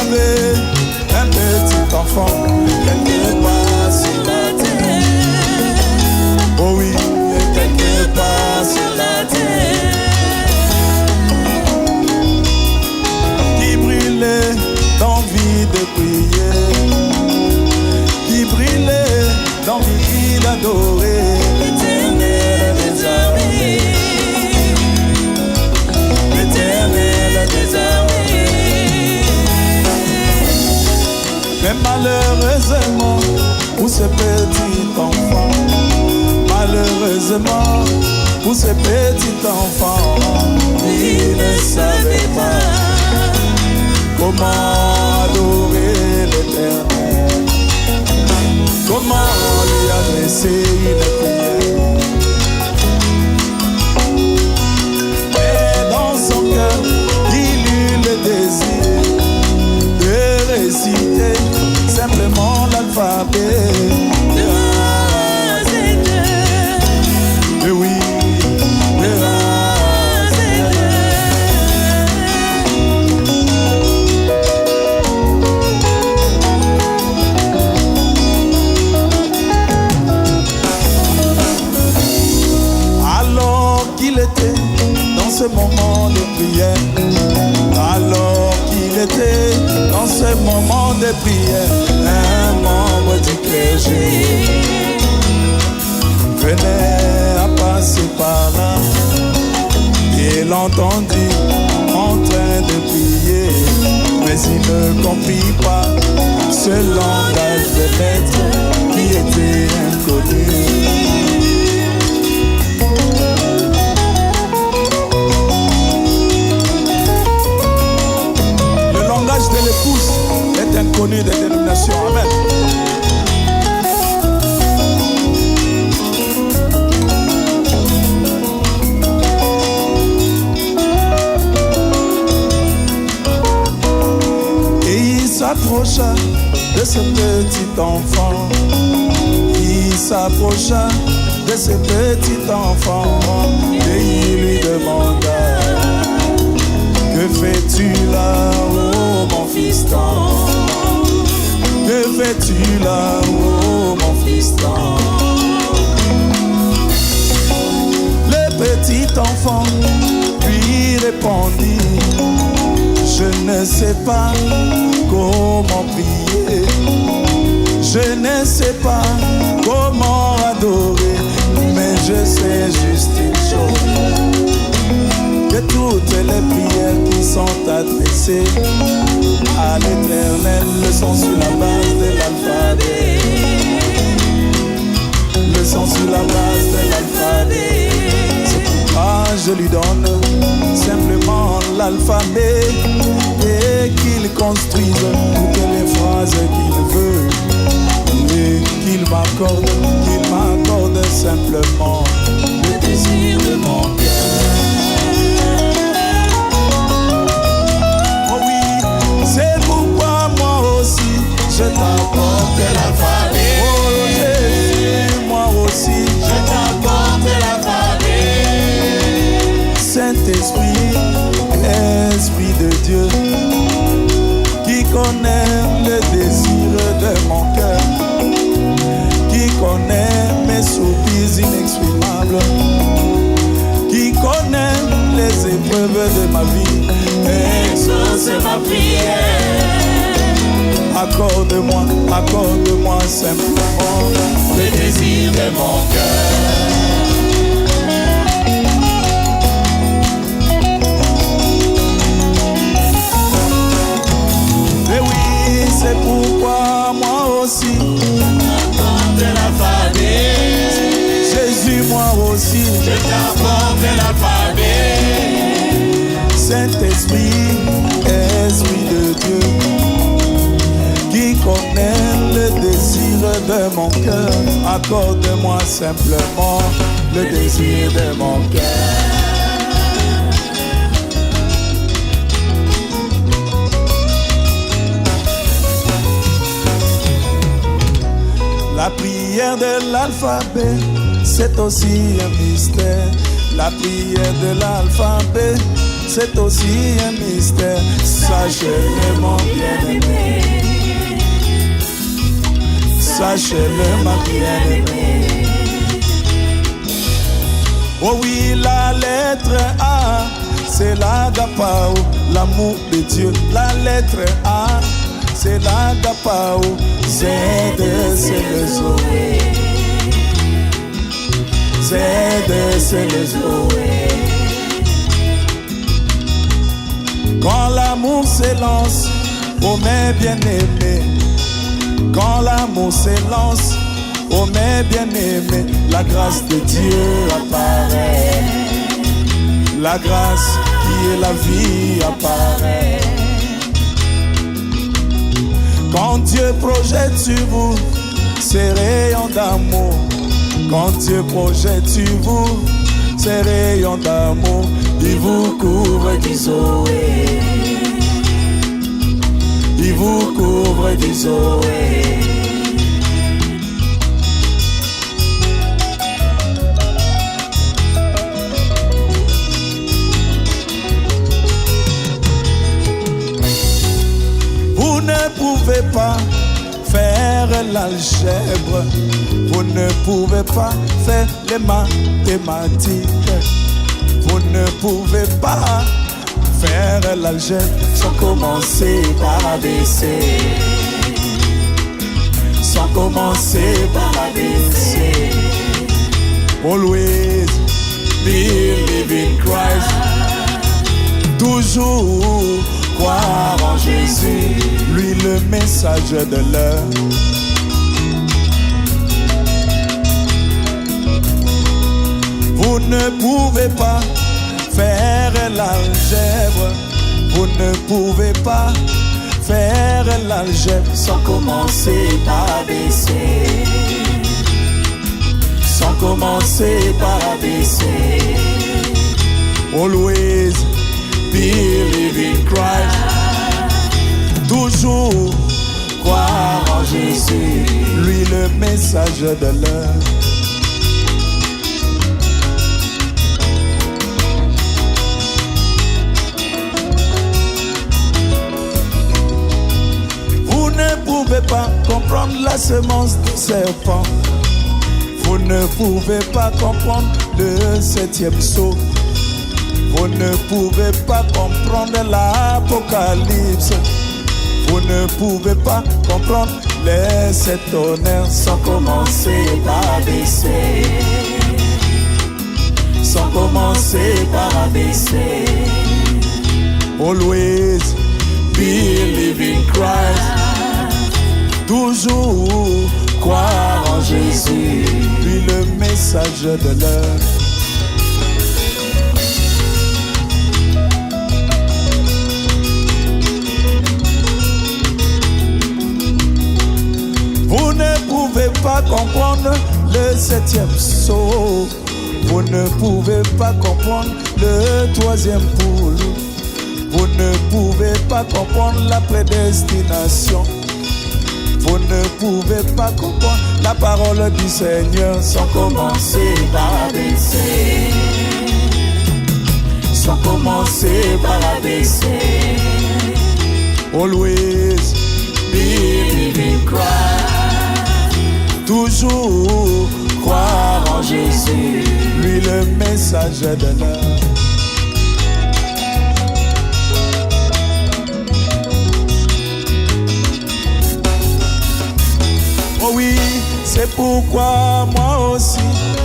trouver un petit enfant quelque part sur la terre. Oh oui, quelque part sur la terre. Qui brûlait d'envie de prier, qui brûlait d'envie d'adorer l'Éternel des armées. L'Éternel des armées. Mais malheureusement, pour ce petit enfant, malheureusement, pour ce petit enfant, il ne savait pas comment adorer l'Éternel, comment lui adresser une prière. Et dans son cœur, il eut le désir de réciter simplement l'alphabet. Oui, alors qu'il était dans ce moment de prière, alors qu'il était dans ce moment de prière, un membre du clergé venait à passer par là. Il l'entendit en train de prier, mais il ne comprit pas ce langage de lettres qui était inconnu. Le langage de l'épouse est inconnu des dénominations. Amen. S'approcha de ce petit enfant, il s'approcha de ce petit enfant et il lui demanda: que fais-tu là, oh mon fiston? Que fais-tu là, oh mon fiston? Le petit enfant lui répondit: je ne sais pas comment prier, je ne sais pas comment adorer, mais je sais juste une chose, que toutes les prières qui sont adressées à l'Éternel le sont sur la base de l'alphabet, le sont sur la base de l'alphabet. C'est pourquoi je lui donne simplement l'alphabet et qu'il construise toutes les phrases qu'il veut et qu'il m'accorde simplement le désir de mon cœur. Oh oui, c'est pourquoi moi aussi je t'apporte l'alphabet. Oh Jésus, moi aussi je t'apporte l'alphabet. Saint-Esprit, Esprit de Dieu, qui connaît le désir de mon cœur, qui connaît mes soupirs inexprimables, qui connaît les épreuves de ma vie, exauce ma prière. Accorde-moi simplement le désir de mon cœur. C'est pourquoi moi aussi j'apporte l'alphabet. Jésus, moi aussi je t'apporte l'alphabet. Saint-Esprit, Esprit de Dieu, qui connaît le désir de mon cœur, accorde-moi simplement le désir de mon cœur. La prière de l'alphabet, c'est aussi un mystère. La prière de l'alphabet, c'est aussi un mystère. Sache-le mon bien-aimé, sache-le ma bien-aimée. Oh oui, la lettre A, c'est l'agapao, l'amour de Dieu. La lettre A, c'est l'agapao. Z, c'est le Zoé. Z, c'est le Zoé. Quand l'amour s'élance, oh mes bien-aimés. Quand l'amour s'élance, oh mes bien-aimés, la grâce de Dieu apparaît. La grâce qui est la vie apparaît. Quand Dieu projette sur vous ses rayons d'amour, quand Dieu projette sur vous ses rayons d'amour, il vous couvre du Zoé. Il vous couvre du Zoé. Vous ne pouvez pas faire l'algèbre, vous ne pouvez pas faire les mathématiques, vous ne pouvez pas faire l'algèbre sans commencer par ABC. Sans commencer par ABC. Always believe in Christ. Toujours croire en Jésus, lui le message de l'heure. Vous ne pouvez pas faire l'algèbre, vous ne pouvez pas faire l'algèbre sans commencer par ABC. Sans commencer par ABC. Always believe in Christ. Toujours croire en Jésus, lui le message de l'heure. Vous ne pouvez pas comprendre la semence du serpent. Vous ne pouvez pas comprendre le 7e sceau. Vous ne pouvez pas comprendre l'Apocalypse. Vous ne pouvez pas comprendre les 7 honneurs sans commencer par ABC. Sans commencer par ABC. Always believe in Christ. Toujours croire en Jésus, lui le message de l'heure. Vous ne pouvez pas comprendre le 7e sceau. Vous ne pouvez pas comprendre le 3e poule. Vous ne pouvez pas comprendre la prédestination. Vous ne pouvez pas comprendre la parole du Seigneur sans commencer par ABC. Sans commencer par ABC. Always believe in Christ. Toujours croire en Jésus, lui le message de l'heure. Oh oui, c'est pourquoi moi aussi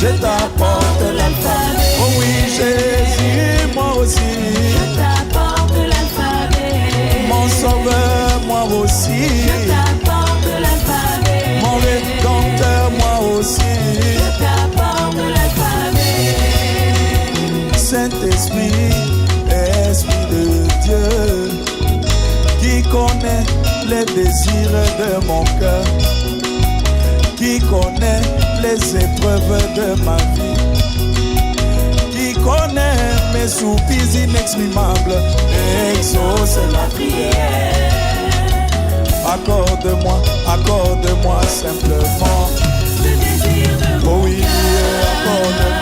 je t'apporte l'alphabet. Oh oui, Jésus, moi aussi je t'apporte l'alphabet. Mon sauveur, moi aussi Je t'apporte l'alphabet. Mon rédempteur, moi aussi Je t'apporte l'alphabet. Saint-Esprit, Esprit de Dieu, qui connaît les désirs de mon cœur, qui connaît les épreuves de ma vie, qui connaît mes soupirs inexprimables, exauce la prière. Accorde-moi simplement Le désir de oh mon oui, cœur. accorde-moi